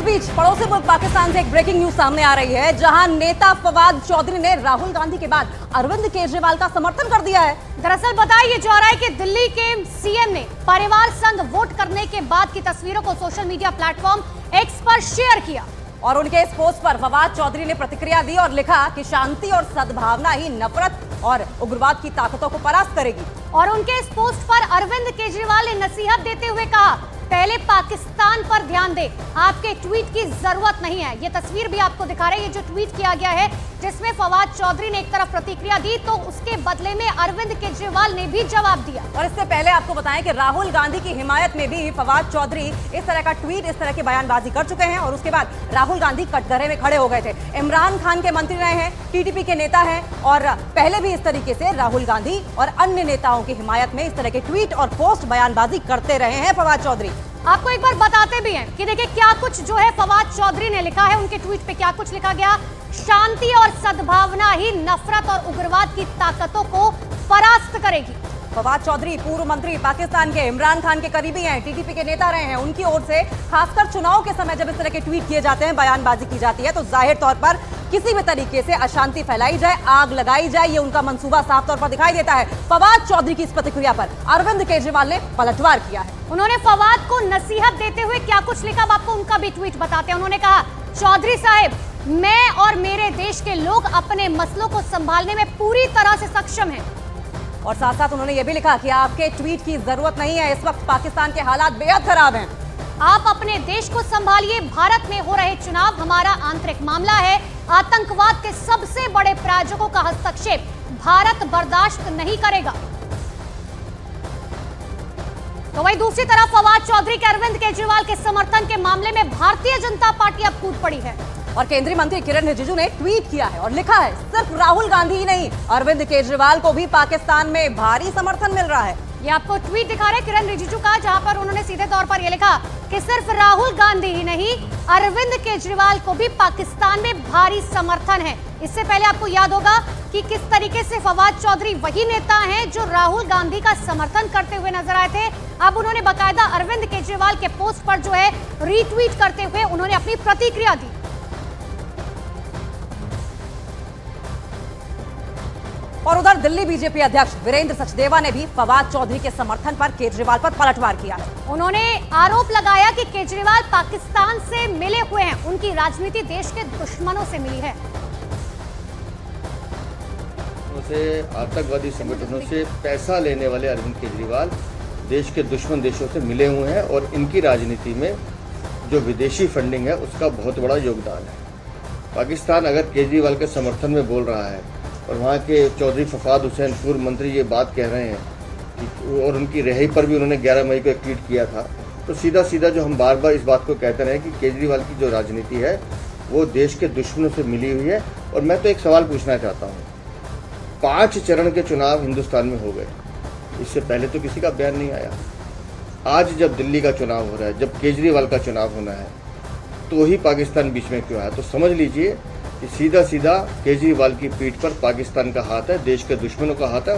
बीच पड़ोसी मुल्क पाकिस्तान से एक ब्रेकिंग न्यूज सामने आ रही है, जहां नेता फवाद चौधरी ने राहुल गांधी के बाद अरविंद केजरीवाल का समर्थन कर दिया है। दरअसल बताया जा रहा है कि दिल्ली के सीएम ने परिवार संग वोट करने के बाद की तस्वीरों को सोशल मीडिया प्लेटफॉर्म एक्स पर शेयर किया और उनके इस पोस्ट पर फवाद चौधरी ने प्रतिक्रिया दी और लिखा कि शांति और सद्भावना ही नफरत और उग्रवाद की ताकतों को परास्त करेगी। और उनके इस पोस्ट पर अरविंद केजरीवाल ने नसीहत देते हुए कहा, पहले पाकिस्तान पर ध्यान दे, आपके ट्वीट की जरूरत नहीं है। ये तस्वीर भी आपको दिखा रहे हैं, ये जो ट्वीट किया गया है जिसमें फवाद चौधरी ने एक तरफ प्रतिक्रिया दी तो उसके बदले में अरविंद केजरीवाल ने भी जवाब दिया। और इससे पहले आपको बताएं कि राहुल गांधी की हिमायत में भी फवाद चौधरी इस तरह का ट्वीट, इस तरह की बयानबाजी कर चुके हैं और उसके बाद राहुल गांधी कटघरे में खड़े हो गए थे। इमरान खान के मंत्री रहे हैं, टीडीपी के नेता हैं और पहले भी इस तरीके से राहुल गांधी और अन्य नेताओं की हिमायत में इस तरह के ट्वीट और पोस्ट बयानबाजी करते रहे हैं फवाद चौधरी। आपको एक बार बताते भी हैं कि देखिए क्या कुछ जो है फवाद चौधरी ने लिखा है, उनके ट्वीट पे क्या कुछ लिखा गया। शांति और सद्भावना ही नफरत और उग्रवाद की ताकतों को परास्त करेगी। फवाद चौधरी पूर्व मंत्री, पाकिस्तान के इमरान खान के करीबी हैं, टीडीपी के नेता रहे हैं। उनकी ओर से खासकर चुनाव के समय जब इस तरह के ट्वीट किए जाते हैं, बयानबाजी की जाती है तो जाहिर तौर पर किसी भी तरीके से अशांति फैलाई जाए, आग लगाई जाए, ये उनका मंसूबा साफ तौर पर दिखाई देता है। फवाद चौधरी की इस प्रतिक्रिया पर अरविंद केजरीवाल ने पलटवार किया है। उन्होंने फवाद को नसीहत देते हुए क्या कुछ लिखा, अब आपको उनका भी ट्वीट बताते हैं। उन्होंने कहा, चौधरी साहब, मैं और मेरे देश के लोग अपने मसलों को संभालने में पूरी तरह से सक्षम हैं। और साथ साथ उन्होंने ये भी लिखा कि आपके ट्वीट की जरूरत नहीं है, इस वक्त पाकिस्तान के हालात बेहद खराब हैं। आप अपने देश को संभालिए, भारत में हो रहे चुनाव हमारा आंतरिक मामला है। आतंकवाद के सबसे बड़े प्रायोजकों का हस्तक्षेप भारत बर्दाश्त नहीं करेगा। तो वहीं दूसरी तरफ फवाद चौधरी के अरविंद केजरीवाल के समर्थन के मामले में भारतीय जनता पार्टी अब कूद पड़ी है और केंद्रीय मंत्री किरण रिजिजू ने ट्वीट किया है और लिखा है, सिर्फ राहुल गांधी ही नहीं, अरविंद केजरीवाल को भी पाकिस्तान में भारी समर्थन मिल रहा है। ये आपको ट्वीट दिखा रहे किरण रिजिजू का, जहां पर उन्होंने सीधे तौर पर यह लिखा कि सिर्फ राहुल गांधी ही नहीं, अरविंद केजरीवाल को भी पाकिस्तान में भारी समर्थन है। इससे पहले आपको याद होगा कि किस तरीके से फवाद चौधरी वही नेता हैं जो राहुल गांधी का समर्थन करते हुए नजर आए थे। अब उन्होंने बाकायदा अरविंद केजरीवाल के पोस्ट पर जो है रीट्वीट करते हुए उन्होंने अपनी प्रतिक्रिया दी। और उधर दिल्ली बीजेपी अध्यक्ष वीरेंद्र सचदेवा ने भी फवाद चौधरी के समर्थन पर केजरीवाल पर पलटवार किया है। उन्होंने आरोप लगाया कि केजरीवाल पाकिस्तान से मिले हुए हैं, उनकी राजनीति देश के दुश्मनों से मिली है। आतंकवादी संगठनों से पैसा लेने वाले अरविंद केजरीवाल देश के दुश्मन देशों से मिले हुए हैं और इनकी राजनीति में जो विदेशी फंडिंग है उसका बहुत बड़ा योगदान है। पाकिस्तान अगर केजरीवाल के समर्थन में बोल रहा है और वहाँ के चौधरी फवाद हुसैन पूर्व मंत्री ये बात कह रहे हैं कि और उनकी रिहाई पर भी उन्होंने 11 मई को एक ट्वीट किया था, तो सीधा सीधा जो हम बार बार इस बात को कहते रहे कि केजरीवाल की जो राजनीति है वो देश के दुश्मनों से मिली हुई है। और मैं तो एक सवाल पूछना चाहता हूँ, 5 चरण के चुनाव हिंदुस्तान में हो गए, इससे पहले तो किसी का बयान नहीं आया। आज जब दिल्ली का चुनाव हो रहा है, जब केजरीवाल का चुनाव होना है, तो ही पाकिस्तान बीच में क्यों आया? तो समझ लीजिए कि सीधा सीधा केजरीवाल की पीठ पर पाकिस्तान का हाथ है, देश के दुश्मनों का हाथ है